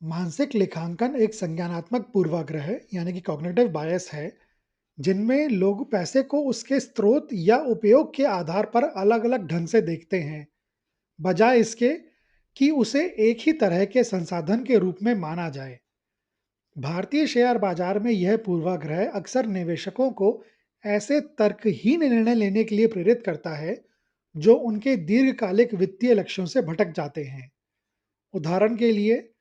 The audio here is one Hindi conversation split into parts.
मानसिक लेखांकन एक संज्ञानात्मक पूर्वाग्रह यानी कि कॉग्निटिव बायस है, जिनमें लोग पैसे को उसके स्रोत या उपयोग के आधार पर अलग-अलग ढंग से देखते हैं, बजाय इसके कि उसे एक ही तरह के संसाधन के रूप में माना जाए। भारतीय शेयर बाजार में यह पूर्वाग्रह अक्सर निवेशकों को ऐसे तर्कहीन निर्णय लेने के लिए प्रेरित करता है, जो उनके दीर्घकालिक वित्तीय लक्ष्यों से भटक जाते हैं। उदाहरण के लिए,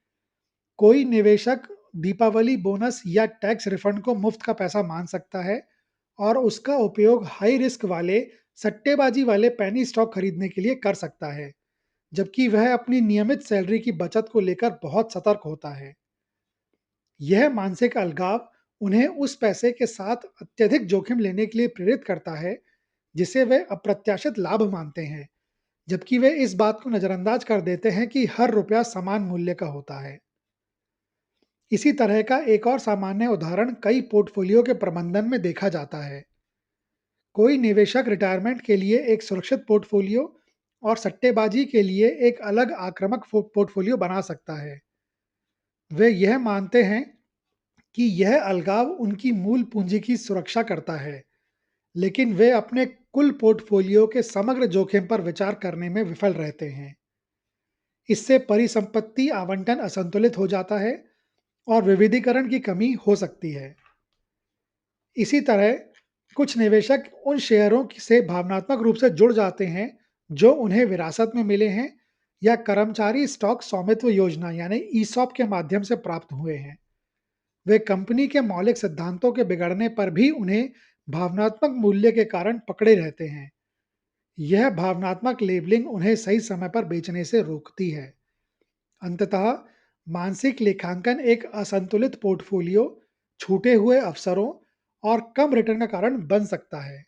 कोई निवेशक दीपावली बोनस या टैक्स रिफंड को मुफ्त का पैसा मान सकता है और उसका उपयोग हाई रिस्क वाले सट्टेबाजी वाले पेनी स्टॉक खरीदने के लिए कर सकता है, जबकि वह अपनी नियमित सैलरी की बचत को लेकर बहुत सतर्क होता है। यह मानसिक अलगाव उन्हें उस पैसे के साथ अत्यधिक जोखिम लेने के लिए प्रेरित करता है, जिसे वे अप्रत्याशित लाभ मानते हैं, जबकि वे इस बात को नजरअंदाज कर देते हैं कि हर रुपया समान मूल्य का होता है। इसी तरह का एक और सामान्य उदाहरण कई पोर्टफोलियो के प्रबंधन में देखा जाता है। कोई निवेशक रिटायरमेंट के लिए एक सुरक्षित पोर्टफोलियो और सट्टेबाजी के लिए एक अलग आक्रामक पोर्टफोलियो बना सकता है। वे यह मानते हैं कि यह अलगाव उनकी मूल पूंजी की सुरक्षा करता है, लेकिन वे अपने कुल पोर्टफोलियो के समग्र जोखिम पर विचार करने में विफल रहते हैं। इससे परिसंपत्ति आवंटन असंतुलित हो जाता है और विविधीकरण की कमी हो सकती है। इसी तरह कुछ निवेशक उन शेयरों से भावनात्मक रूप से जुड़ जाते हैं जो उन्हें विरासत में मिले हैं या कर्मचारी स्टॉक स्वामित्व योजना यानी ईसॉप के माध्यम से प्राप्त हुए हैं। वे कंपनी के मौलिक सिद्धांतों के बिगड़ने पर भी उन्हें भावनात्मक मूल्य के कारण पकड़े रहते हैं। यह भावनात्मक लेबलिंग उन्हें सही समय पर बेचने से रोकती है। अंततः मानसिक लेखांकन एक असंतुलित पोर्टफोलियो, छूटे हुए अवसरों और कम रिटर्न का कारण बन सकता है।